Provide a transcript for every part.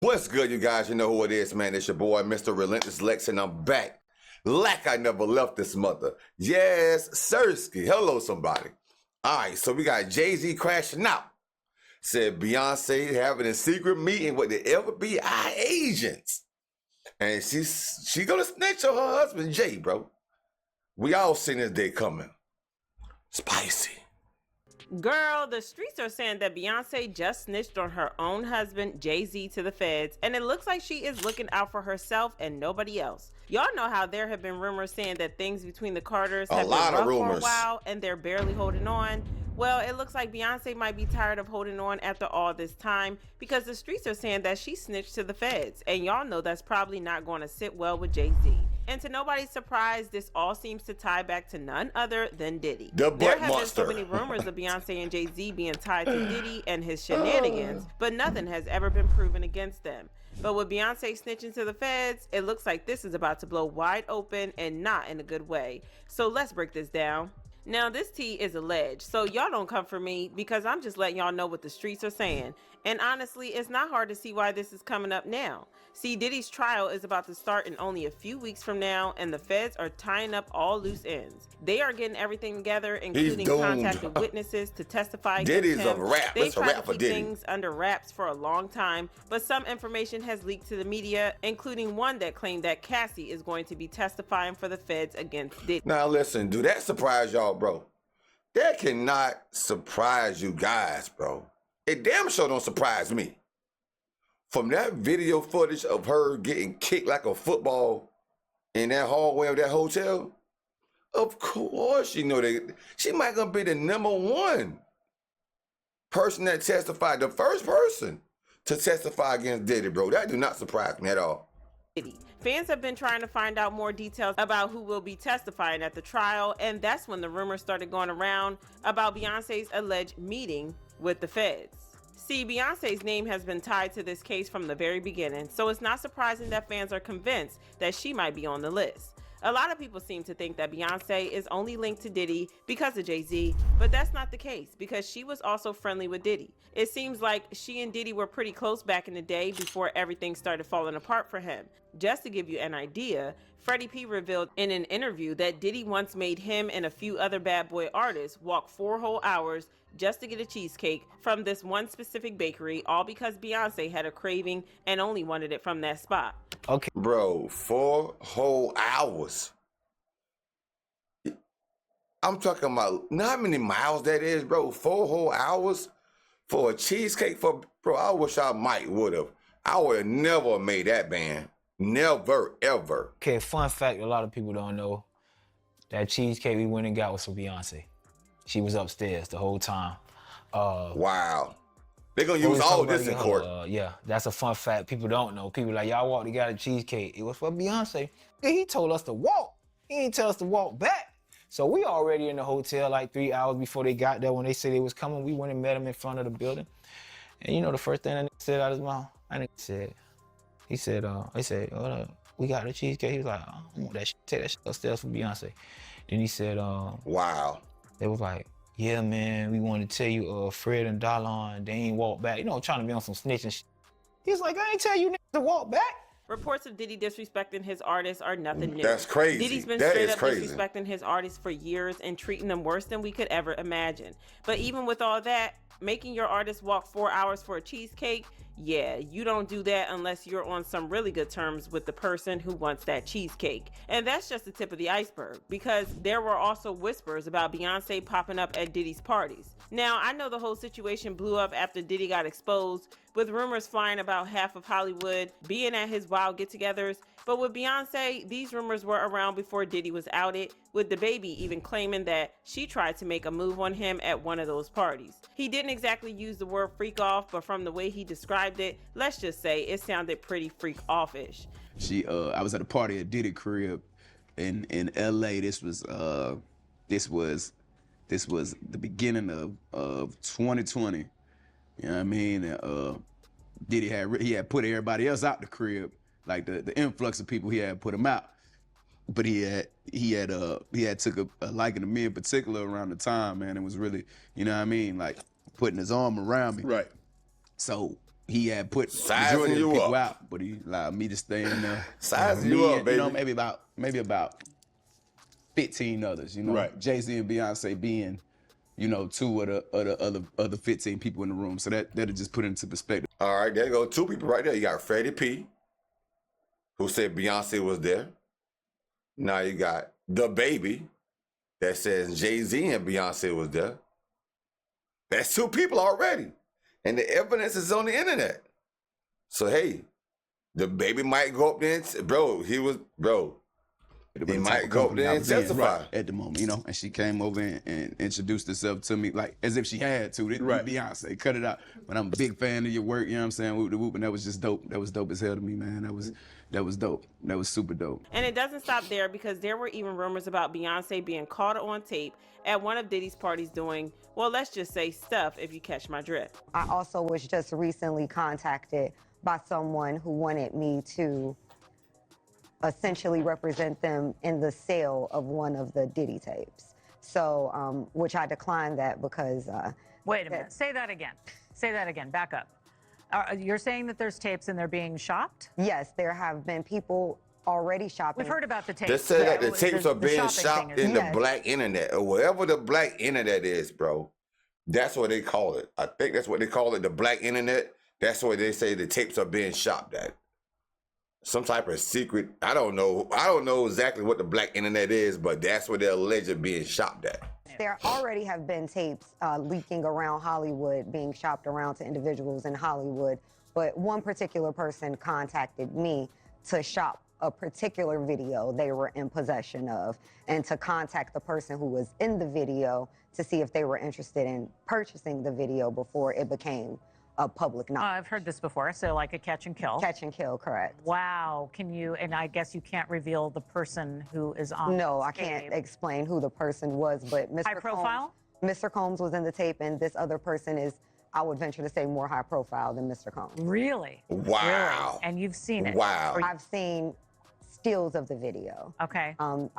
What's good, you guys? You know who it is, man. It's your boy, Mr. Relentless Lex, and I'm back like I never left this mother. Yes, Sirski. Hello, somebody. All right, so we got Jay-Z crashing out. Said Beyonce having a secret meeting with the FBI agents. And she gonna snitch on her husband, Jay, bro. We all seen this day coming. Spicy. Girl, the streets are saying that Beyonce just snitched on her own husband, Jay-Z, to the feds, and it looks like she is looking out for herself and nobody else. Y'all know how there have been rumors saying that things between the Carters have been rough for a while and they're barely holding on. Well, it looks like Beyonce might be tired of holding on after all this time because the streets are saying that she snitched to the feds, and y'all know that's probably not going to sit well with Jay-Z. And to nobody's surprise, this all seems to tie back to none other than Diddy. There have been so many rumors of Beyonce and Jay-Z being tied to Diddy and his shenanigans, but nothing has ever been proven against them. But with Beyonce snitching to the feds, it looks like this is about to blow wide open and not in a good way. So let's break this down. Now, this tea is alleged, so y'all don't come for me because I'm just letting y'all know what the streets are saying. And honestly, it's not hard to see why this is coming up now. See, Diddy's trial is about to start in only a few weeks from now, and the feds are tying up all loose ends. They are getting everything together, including contacting witnesses to testify against him. Diddy's a rap. They've tried to keep things under wraps for a long time, but some information has leaked to the media, including one that claimed that Cassie is going to be testifying for the feds against Diddy. Now listen, do that surprise y'all, bro? That cannot surprise you guys, bro. It damn sure don't surprise me. From that video footage of her getting kicked like a football in that hallway of that hotel, of course you know that she might gonna be the #1 person that testified, the first person to testify against Diddy, bro. That do not surprise me at all. Fans have been trying to find out more details about who will be testifying at the trial, and that's when the rumors started going around about Beyonce's alleged meeting with the feds. See, Beyonce's name has been tied to this case from the very beginning, so it's not surprising that fans are convinced that she might be on the list. A lot of people seem to think that Beyonce is only linked to Diddy because of Jay-Z, but that's not the case because she was also friendly with Diddy. It seems like she and Diddy were pretty close back in the day before everything started falling apart for him. Just to give you an idea, Freddie P revealed in an interview that Diddy once made him and a few other bad boy artists walk 4 whole hours just to get a cheesecake from this one specific bakery, all because Beyonce had a craving and only wanted it from that spot. Okay. Bro, 4 whole hours. I'm talking about not how many miles that is, bro. 4 whole hours for a cheesecake for, bro, I wish I would have. I would have never made that band. Never, ever. Okay, fun fact a lot of people don't know. That cheesecake we went and got was for Beyonce. She was upstairs the whole time. Wow. They're going to use all this in court. Yeah, that's a fun fact people don't know. People like, y'all walked and got a cheesecake. It was for Beyonce. He told us to walk. He didn't tell us to walk back. So we already in the hotel like 3 hours before they got there. When they said they was coming, we went and met him in front of the building. And you know the first thing that nigga said out of his mouth? He said, oh, we got the cheesecake. He was like, I want that shit. Take that shit upstairs for Beyonce. Then he said, wow. They was like, yeah, man, we wanted to tell you, Fred and Dallon, they ain't walk back. You know, trying to be on some snitching shit. He's like, I ain't tell you niggas to walk back. Reports of Diddy disrespecting his artists are nothing new. That's crazy. Diddy's been straight up disrespecting his artists for years and treating them worse than we could ever imagine. But even with all that, making your artist walk 4 hours for a cheesecake, yeah, you don't do that unless you're on some really good terms with the person who wants that cheesecake. And that's just the tip of the iceberg, because there were also whispers about Beyonce popping up at Diddy's parties. Now, I know the whole situation blew up after Diddy got exposed, with rumors flying about half of Hollywood being at his wild get-togethers. But with Beyonce, these rumors were around before Diddy was outed, with DaBaby even claiming that she tried to make a move on him at one of those parties. He didn't exactly use the word freak off, but from the way he described it, let's just say it sounded pretty freak off-ish. I was at a party at Diddy crib in LA. This was the beginning of 2020. You know what I mean? Diddy had put everybody else out the crib, like the influx of people he had put him out. But he had took a liking to me in particular around the time, man. It was really, you know what I mean, like putting his arm around me. Right. So he had put Sizing majority of you the people up. out, but he allowed me to stay in there. Sizing Me you up, and, baby. You know, maybe about 15 others. You know, Right. Jay-Z and Beyonce being, you know, two of the other 15 people in the room. So that'll just put it into perspective. All right, there you go. Two people right there. You got Freddie P, who said Beyonce was there. Now you got the baby that says Jay-Z and Beyonce was there. That's two people already. And the evidence is on the internet. So, hey, the baby might go up there and, he might go up there and testify. At the moment, you know, and she came over and introduced herself to me like as if she had to. Right. Beyonce, cut it out. But I'm a big fan of your work, you know what I'm saying? Whoop the whoop, and that was just dope. That was dope as hell to me, man. That was dope. That was super dope. And it doesn't stop there, because there were even rumors about Beyonce being caught on tape at one of Diddy's parties doing, well, let's just say stuff, if you catch my drift. I also was just recently contacted by someone who wanted me to essentially represent them in the sale of one of the Diddy tapes. So, which I declined that because... Wait a minute, say that again. Say that again, back up. You're saying that there's tapes and they're being shopped? Yes, there have been people already shopping. We've heard about the tapes. They said that the Yeah, tapes are being shopping shopped thing in is- the Yes. black internet, or wherever the black internet is, bro. That's what they call it. I think that's what they call it, the black internet. That's what they say the tapes are being shopped at. Some type of secret. I don't know. I don't know exactly what the black internet is, but that's what they're alleged being shopped at. There already have been tapes leaking around Hollywood, being shopped around to individuals in Hollywood. But one particular person contacted me to shop a particular video they were in possession of, and to contact the person who was in the video to see if they were interested in purchasing the video before it became a public knowledge. I've heard this before, so like a catch and kill. Catch and kill, correct. Wow, can you, and I guess you can't reveal the person who is on No, this I can't tape. explain who the person was, but Mr. High profile? Mr. Combs was in the tape, and this other person is, I would venture to say, more high profile than Mr. Combs. Really? Wow. Really? And you've seen it? Wow. Or- I've seen stills of the video. Okay. So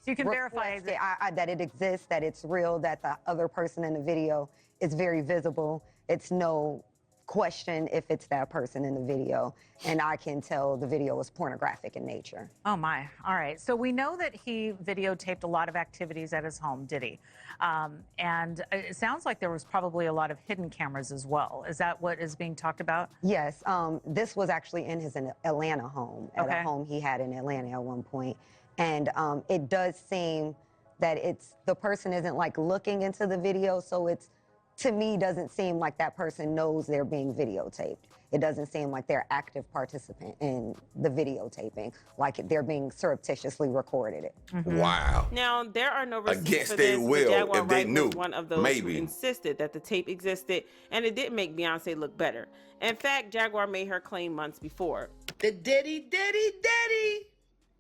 you can verify that it exists, that it's real, that the other person in the video is very visible. It's no question if it's that person in the video, and I can tell the video is pornographic in nature. Oh my, all right. So we know that he videotaped a lot of activities at his home, did he? And it sounds like there was probably a lot of hidden cameras as well. Is that what is being talked about? Yes, this was actually in his Atlanta home, at Okay. a home he had in Atlanta at one point. And it does seem that the person isn't like looking into the video, so it's, to me, doesn't seem like that person knows they're being videotaped. It doesn't seem like they're active participant in the videotaping, like they're being surreptitiously recorded it. Wow. Now, there are no receipts Against for their this, but will, Jaguar if they Wright knew, was one of those maybe. who insisted that the tape existed, and it didn't make Beyonce look better. In fact, Jaguar made her claim months before. The Diddy.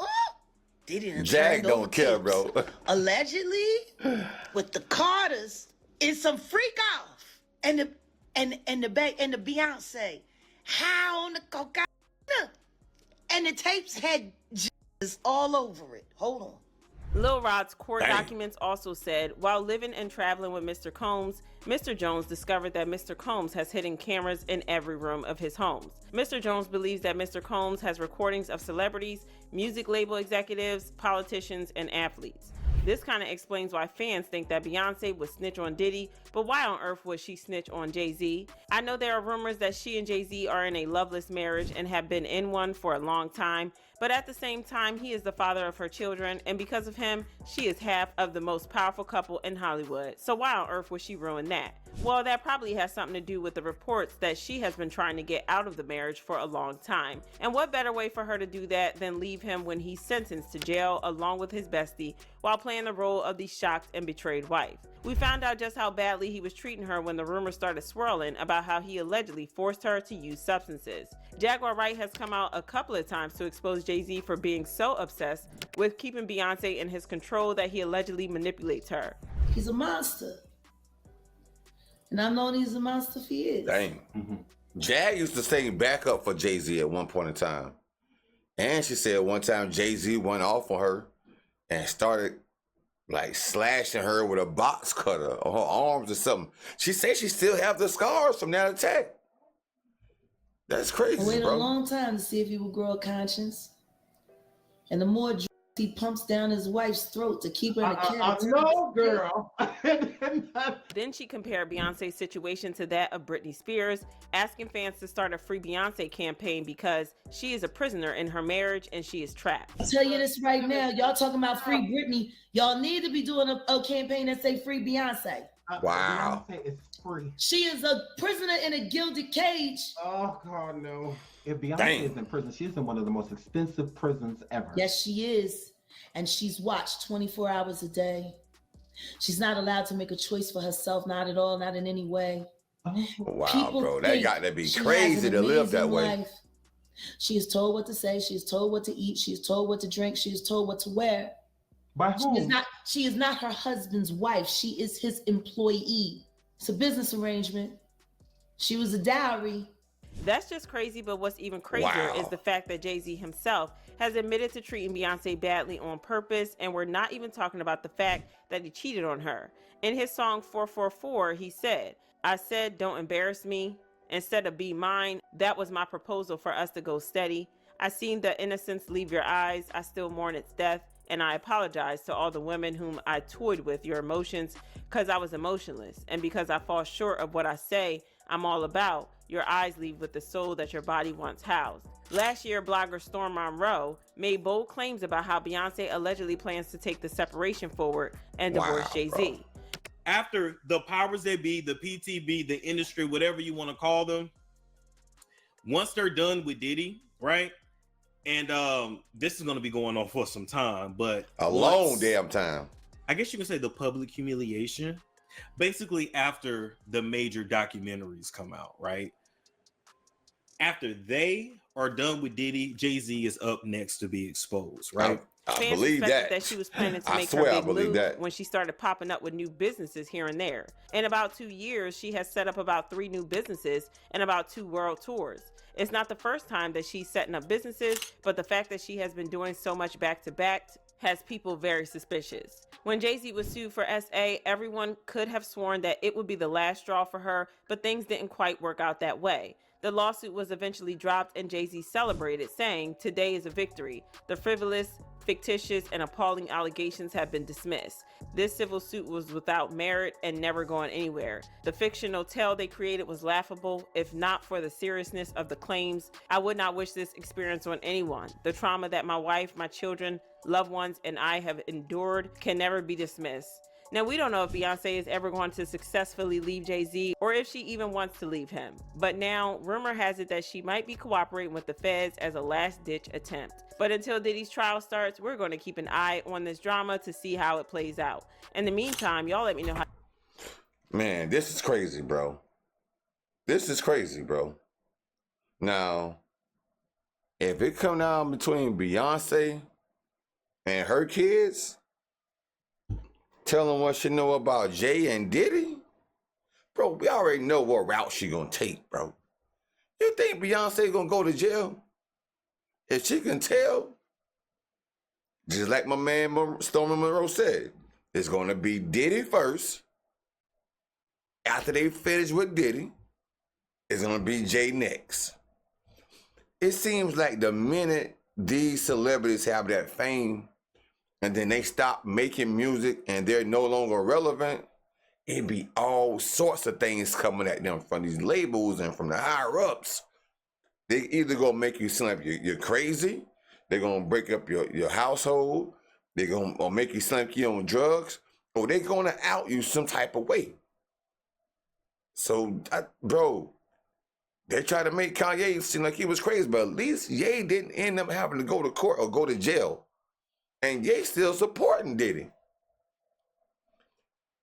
Oh, Diddy done Jag turned over don't care, tapes. bro. Allegedly, with the Carters, it's some freak off, and the Beyonce, high on the cocaine, and the tapes had Jesus all over it. Hold on. Lil Rod's court Dang. documents also said, while living and traveling with Mr. Combs, Mr. Jones discovered that Mr. Combs has hidden cameras in every room of his homes. Mr. Jones believes that Mr. Combs has recordings of celebrities, music label executives, politicians, and athletes. This kind of explains why fans think that Beyonce would snitch on Diddy, but why on earth would she snitch on Jay-Z? I know there are rumors that she and Jay-Z are in a loveless marriage and have been in one for a long time, but at the same time, he is the father of her children, and because of him, she is half of the most powerful couple in Hollywood. So why on earth would she ruin that? Well, that probably has something to do with the reports that she has been trying to get out of the marriage for a long time. And what better way for her to do that than leave him when he's sentenced to jail along with his bestie while playing the role of the shocked and betrayed wife. We found out just how badly he was treating her when the rumors started swirling about how he allegedly forced her to use substances. Jaguar Wright has come out a couple of times to expose Jay-Z for being so obsessed with keeping Beyonce in his control that he allegedly manipulates her. He's a monster. And I've known he's a monster for years. Dang. Jag used to sing backup for Jay-Z at one point in time. And she said one time Jay-Z went off on her and started like slashing her with a box cutter on her arms or something. She said she still have the scars from that attack. That's I crazy, waited a bro. long time to see if he would grow a conscience. And the more drugs he pumps down his wife's throat to keep her in a catatonic No, state. girl. Then she compared Beyonce's situation to that of Britney Spears, asking fans to start a Free Beyonce campaign because she is a prisoner in her marriage and she is trapped. I'll tell you this right now. Y'all talking about free Britney. Y'all need to be doing a campaign that say free Beyonce. Wow. Beyonce is free. She is a prisoner in a gilded cage. Oh, God, no. If Beyonce Damn. is in prison, she's in one of the most expensive prisons ever. Yes, she is. And she's watched 24 hours a day. She's not allowed to make a choice for herself, not at all, not in any way. Oh, Wow, People bro. That think got to be she has crazy an to live that amazing way. life. She is told what to say. She is told what to eat. She is told what to drink. She is told what to wear. by She whom? is not her husband's wife. She is his employee. It's a business arrangement. She was a dowry. That's just crazy, but what's even crazier Wow. is the fact that Jay-Z himself has admitted to treating Beyonce badly on purpose, and we're not even talking about the fact that he cheated on her. In his song 444, he said, "I said don't embarrass me. Instead of be mine, that was my proposal for us to go steady. I seen the innocence leave your eyes. I still mourn its death. And I apologize to all the women whom I toyed with your emotions because I was emotionless. And because I fall short of what I say I'm all about, your eyes leave with the soul that your body once housed." Last year, blogger Storm Monroe made bold claims about how Beyonce allegedly plans to take the separation forward and divorce Wow, Jay-Z. After the powers that be, the PTB, the industry, whatever you want to call them, once they're done with Diddy, right? And this is going to be going on for some time, but A long damn time. I guess you can say the public humiliation, basically after the major documentaries come out, right? After they are done with Diddy, Jay-Z is up next to be exposed, right? I Fans believe suspected that. she was planning to I make swear her I big believe move that. when she started popping up with new businesses here and there. In about 2 years, she has set up about 3 new businesses and about 2 world tours. It's not the first time that she's setting up businesses, but the fact that she has been doing so much back-to-back has people very suspicious. When Jay-Z was sued for SA, everyone could have sworn that it would be the last straw for her, but things didn't quite work out that way. The lawsuit was eventually dropped and Jay-Z celebrated, saying, "Today is a victory. The frivolous, fictitious, and appalling allegations have been dismissed. This civil suit was without merit and never going anywhere. The fictional tale they created was laughable. If not for the seriousness of the claims, I would not wish this experience on anyone. The trauma that my wife, my children, loved ones, and I have endured can never be dismissed." Now, we don't know if Beyonce is ever going to successfully leave Jay-Z or if she even wants to leave him. But now, rumor has it that she might be cooperating with the feds as a last-ditch attempt. But until Diddy's trial starts, we're going to keep an eye on this drama to see how it plays out. In the meantime, y'all let me know how... Man, this is crazy, bro. This is crazy, bro. Now, if it come down between Beyonce and her kids, tell them what she know about Jay and Diddy, bro, we already know what route she gonna take, bro. You think Beyonce gonna go to jail? If she can tell, just like my man Stormy Monroe said, it's gonna be Diddy first. After they finish with Diddy, it's gonna be Jay next. It seems like the minute these celebrities have that fame and then they stop making music and they're no longer relevant, it be all sorts of things coming at them from these labels and from the higher ups. They either gonna make you seem like you're crazy, they're gonna break up your household, they're gonna make you seem like you're on drugs, or they're gonna out you some type of way. So, bro, they try to make Kanye seem like he was crazy, but at least Ye didn't end up having to go to court or go to jail. And Ye still supporting Diddy.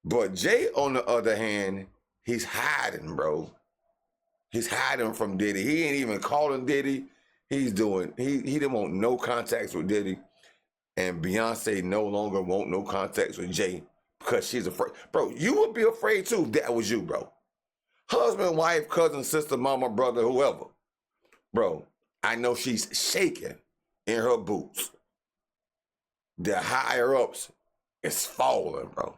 But Jay, on the other hand, he's hiding, bro. He's hiding from Diddy. He ain't even calling Diddy. He didn't want no contacts with Diddy. And Beyonce no longer want no contacts with Jay because she's afraid. Bro, you would be afraid too if that was you, bro. Husband, wife, cousin, sister, mama, brother, whoever. Bro, I know she's shaking in her boots. The higher ups is falling, bro.